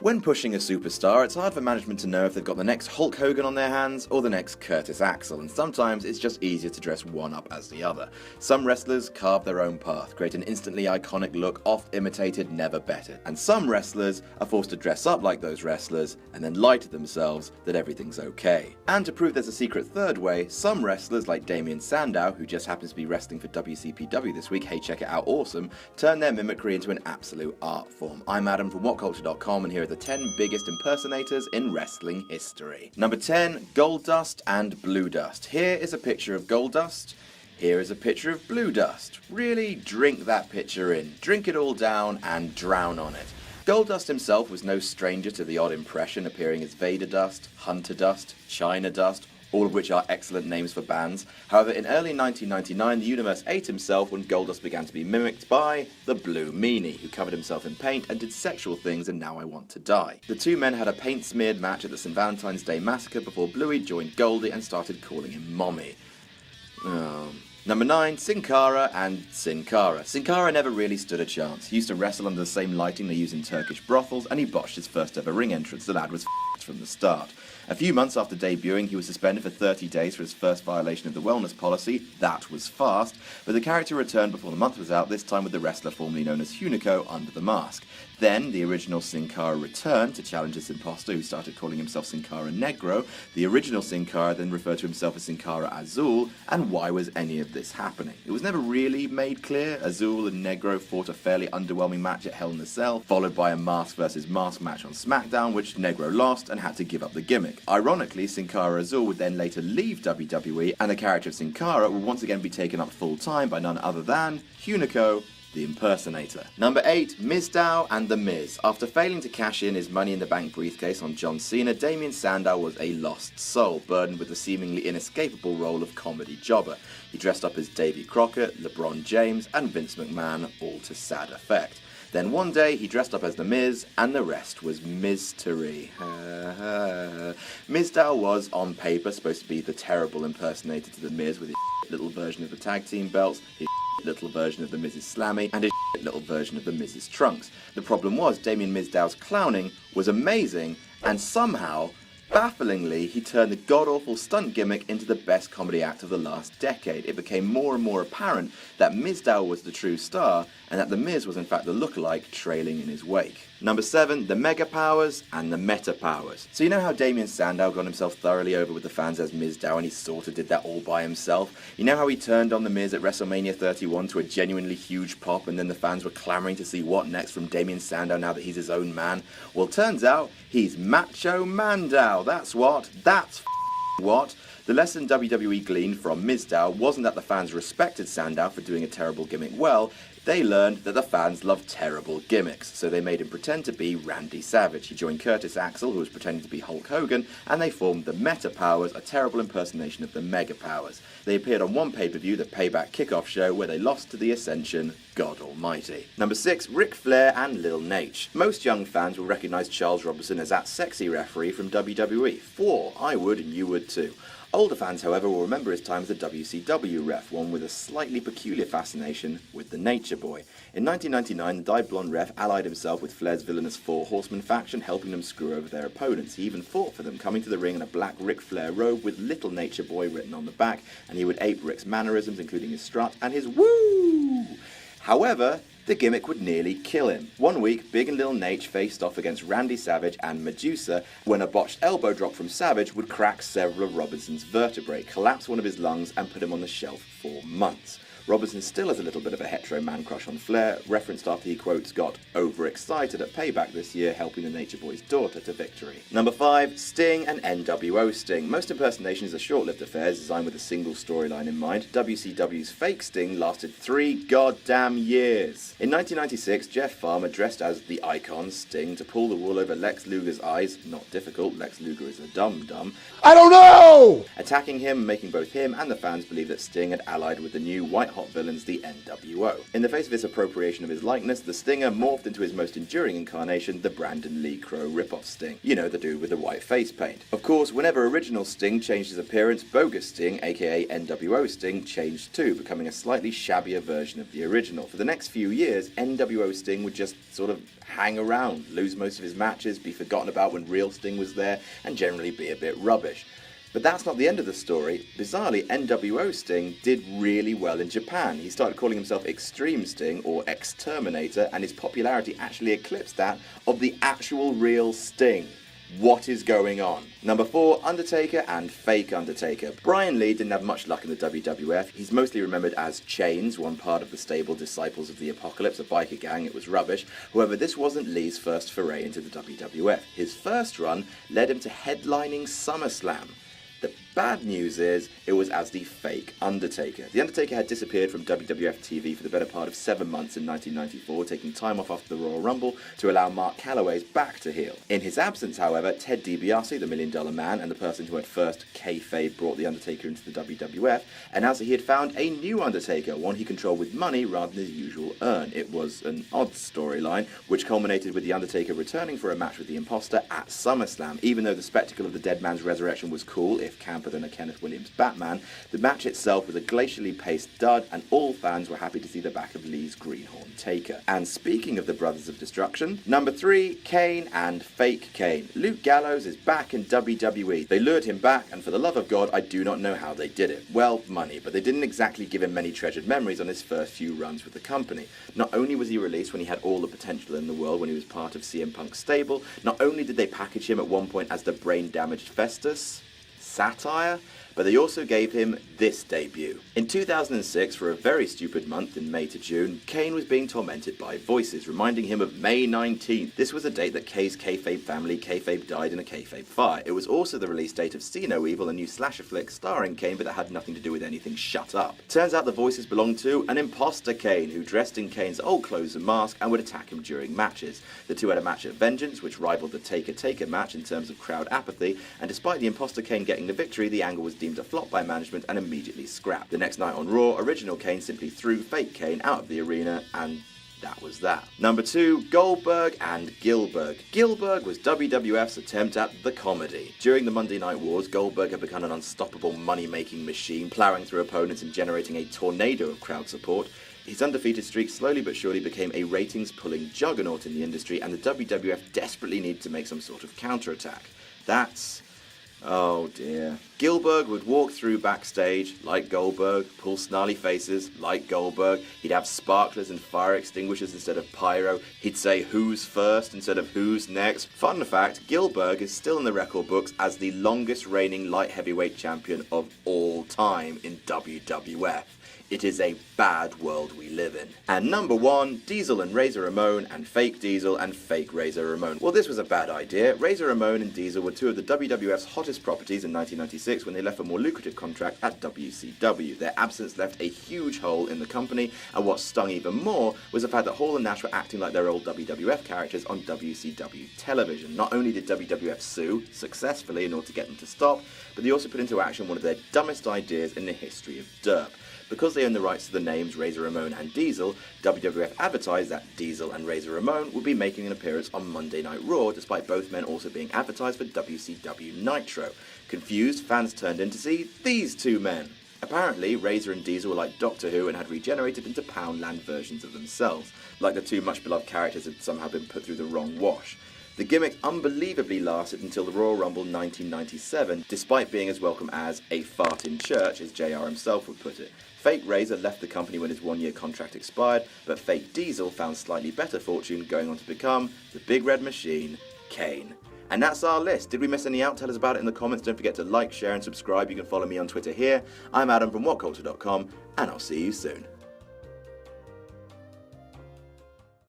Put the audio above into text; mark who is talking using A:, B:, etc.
A: When pushing a superstar, it's hard for management to know if they've got the next Hulk Hogan on their hands or the next Curtis Axel, and sometimes it's just easier to dress one up as the other. Some wrestlers carve their own path, create an instantly iconic look, oft imitated, never bettered. And some wrestlers are forced to dress up like those wrestlers and then lie to themselves that everything's okay. And to prove there's a secret third way, some wrestlers like Damien Sandow, who just happens to be wrestling for WCPW this week, hey check it out, awesome, turn their mimicry into an absolute art form. I'm Adam from WhatCulture.com, and here are the 10 biggest impersonators in wrestling history. Number 10, Goldust and Blue Dust. Here is a picture of Goldust. Here is a picture of Blue Dust. Really drink that picture in. Drink it all down and drown on it. Goldust himself was no stranger to the odd impression, appearing as Vader Dust, Hunter Dust, China Dust, all of which are excellent names for bands. However, in early 1999, the universe ate himself when Goldust began to be mimicked by the Blue Meanie, who covered himself in paint and did sexual things in Now I Want to Die. The two men had a paint-smeared match at the St. Valentine's Day Massacre before Bluey joined Goldie and started calling him Mommy. Number 9, Sin Cara and Sin Cara. Sin Cara never really stood a chance. He used to wrestle under the same lighting they use in Turkish brothels, and he botched his first ever ring entrance. The lad was f***ed from the start. A few months after debuting, he was suspended for 30 days for his first violation of the wellness policy. That was fast, but the character returned before the month was out, this time with the wrestler formerly known as Hunico under the mask. Then, the original Sin Cara returned to challenge this imposter who started calling himself Sin Cara Negro. The original Sin Cara then referred to himself as Sin Cara Azul, and why was any of this happening? It was never really made clear. Azul and Negro fought a fairly underwhelming match at Hell in a Cell, followed by a mask versus mask match on SmackDown, which Negro lost and had to give up the gimmick. Ironically, Sin Cara Azul would then later leave WWE, and the character of Sin Cara would once again be taken up full-time by none other than Hunico, the Impersonator. Number 8, Mizdow and The Miz. After failing to cash in his Money in the Bank briefcase on John Cena, Damien Sandow was a lost soul, burdened with the seemingly inescapable role of comedy jobber. He dressed up as Davy Crockett, LeBron James, and Vince McMahon, all to sad effect. Then one day, he dressed up as The Miz, and the rest was mystery. Mizdow was, on paper, supposed to be the terrible impersonator to The Miz, with his little version of the tag team belts, his little version of the Miz's Slammy, and his little version of the Miz's Trunks. The problem was, Damien Mizdow's clowning was amazing, and somehow, bafflingly, he turned the god-awful stunt gimmick into the best comedy act of the last decade. It became more and more apparent that Mizdow was the true star, and that The Miz was in fact the lookalike trailing in his wake. Number 7, the Mega Powers and the Meta Powers. So you know how Damien Sandow got himself thoroughly over with the fans as Mizdow, and he sort of did that all by himself? You know how he turned on The Miz at WrestleMania 31 to a genuinely huge pop, and then the fans were clamoring to see what next from Damien Sandow now that he's his own man? Well, turns out he's Macho Mandow. That's what. That's what. The lesson WWE gleaned from Mizdow wasn't that the fans respected Sandow for doing a terrible gimmick well. They learned that the fans love terrible gimmicks, so they made him pretend to be Randy Savage. He joined Curtis Axel, who was pretending to be Hulk Hogan, and they formed the Meta Powers, a terrible impersonation of the Mega Powers. They appeared on one pay-per-view, the Payback Kickoff Show, where they lost to the Ascension, God Almighty. Number 6, Ric Flair and Lil Nate. Most young fans will recognise Charles Robinson as that sexy referee from WWE. I would, and you would too. Older fans, however, will remember his time as a WCW ref, one with a slightly peculiar fascination with the Nature Boy. In 1999, the dyed blonde ref allied himself with Flair's villainous Four Horsemen faction, helping them screw over their opponents. He even fought for them, coming to the ring in a black Ric Flair robe with Little Nature Boy written on the back, and he would ape Ric's mannerisms, including his strut and his woo! However, the gimmick would nearly kill him. One week, Big and Lil Nate faced off against Randy Savage and Medusa, when a botched elbow drop from Savage would crack several of Robinson's vertebrae, collapse one of his lungs, and put him on the shelf for months. Robinson still has a little bit of a hetero man crush on Flair, referenced after he, quotes, got overexcited at Payback this year, helping the Nature Boy's daughter to victory. Number 5, Sting and NWO Sting. Most impersonations are short-lived affairs designed with a single storyline in mind. WCW's fake Sting lasted 3 goddamn years. In 1996, Jeff Farmer dressed as the icon Sting to pull the wool over Lex Luger's eyes. Not difficult, Lex Luger is a dum-dum.
B: I don't know!
A: Attacking him, making both him and the fans believe that Sting had allied with the new white white-hot villains, the NWO. In the face of this appropriation of his likeness, the Stinger morphed into his most enduring incarnation, the Brandon Lee Crow rip-off Sting. You know, the dude with the white face paint. Of course, whenever original Sting changed his appearance, bogus Sting, aka NWO Sting, changed too, becoming a slightly shabbier version of the original. For the next few years, NWO Sting would just sort of hang around, lose most of his matches, be forgotten about when real Sting was there, and generally be a bit rubbish. But that's not the end of the story. Bizarrely, NWO Sting did really well in Japan. He started calling himself Extreme Sting, or Exterminator, and his popularity actually eclipsed that of the actual real Sting. What is going on? Number 4, Undertaker and Fake Undertaker. Brian Lee didn't have much luck in the WWF. He's mostly remembered as Chains, one part of the stable Disciples of the Apocalypse, a biker gang. It was rubbish. However, this wasn't Lee's first foray into the WWF. His first run led him to headlining SummerSlam. The bad news is, it was as the Fake Undertaker. The Undertaker had disappeared from WWF TV for the better part of 7 months in 1994, taking time off after the Royal Rumble to allow Mark Calloway's back to heal. In his absence, however, Ted DiBiase, the $1 Million Man, and the person who had first kayfabe brought the Undertaker into the WWF, announced that he had found a new Undertaker, one he controlled with money rather than his usual urn. It was an odd storyline, which culminated with the Undertaker returning for a match with the Imposter at SummerSlam. Even though the spectacle of the dead man's resurrection was cool, if camper than a Kenneth Williams Batman, the match itself was a glacially paced dud, and all fans were happy to see the back of Lee's Greenhorn Taker. And speaking of the Brothers of Destruction, number 3, Kane and Fake Kane. Luke Gallows is back in WWE. They lured him back, and for the love of God, I do not know how they did it. Well, money, but they didn't exactly give him many treasured memories on his first few runs with the company. Not only was he released when he had all the potential in the world when he was part of CM Punk's stable, not only did they package him at one point as the brain-damaged Festus, satire, but they also gave him this debut. In 2006, for a very stupid month in May to June, Kane was being tormented by voices, reminding him of May 19th. This was the date that Kay's kayfabe family kayfabe died in a kayfabe fire. It was also the release date of See No Evil, a new slasher flick starring Kane, but that had nothing to do with anything Shut Up. Turns out the voices belonged to an imposter Kane, who dressed in Kane's old clothes and mask and would attack him during matches. The two had a match at Vengeance, which rivaled the Taker-Taker match in terms of crowd apathy, and despite the imposter Kane getting the victory, the angle was deemed a flop by management and immediately scrapped. The next night on Raw, original Kane simply threw Fake Kane out of the arena, and that was that. Number 2, Goldberg and Gillberg. Gillberg was WWF's attempt at the comedy. During the Monday Night Wars, Goldberg had become an unstoppable money-making machine, plowing through opponents and generating a tornado of crowd support. His undefeated streak slowly but surely became a ratings-pulling juggernaut in the industry, and the WWF desperately needed to make some sort of counterattack. That's... oh dear. Gillberg would walk through backstage like Goldberg, pull snarly faces like Goldberg. He'd have sparklers and fire extinguishers instead of pyro. He'd say who's first instead of who's next. Fun fact, Gillberg is still in the record books as the longest reigning light heavyweight champion of all time in WWF. It is a bad world we live in. And number 1, Diesel and Razor Ramon and Fake Diesel and Fake Razor Ramon. Well, this was a bad idea. Razor Ramon and Diesel were two of the WWF's hottest properties in 1996 when they left a more lucrative contract at WCW. Their absence left a huge hole in the company, and what stung even more was the fact that Hall and Nash were acting like their old WWF characters on WCW television. Not only did WWF sue, successfully in order to get them to stop, but they also put into action one of their dumbest ideas in the history of derp. Because they own the rights to the names Razor Ramon and Diesel, WWF advertised that Diesel and Razor Ramon would be making an appearance on Monday Night Raw, despite both men also being advertised for WCW Nitro. Confused, fans turned in to see these two men. Apparently, Razor and Diesel were like Doctor Who and had regenerated into Poundland versions of themselves, like the two much-beloved characters had somehow been put through the wrong wash. The gimmick unbelievably lasted until the Royal Rumble 1997, despite being as welcome as a fart in church, as JR himself would put it. Fake Razor left the company when his one-year contract expired, but Fake Diesel found slightly better fortune, going on to become the Big Red Machine, Kane. And that's our list. Did we miss any out? Tell us about it in the comments. Don't forget to like, share and subscribe. You can follow me on Twitter here. I'm Adam from WhatCulture.com, and I'll see you soon.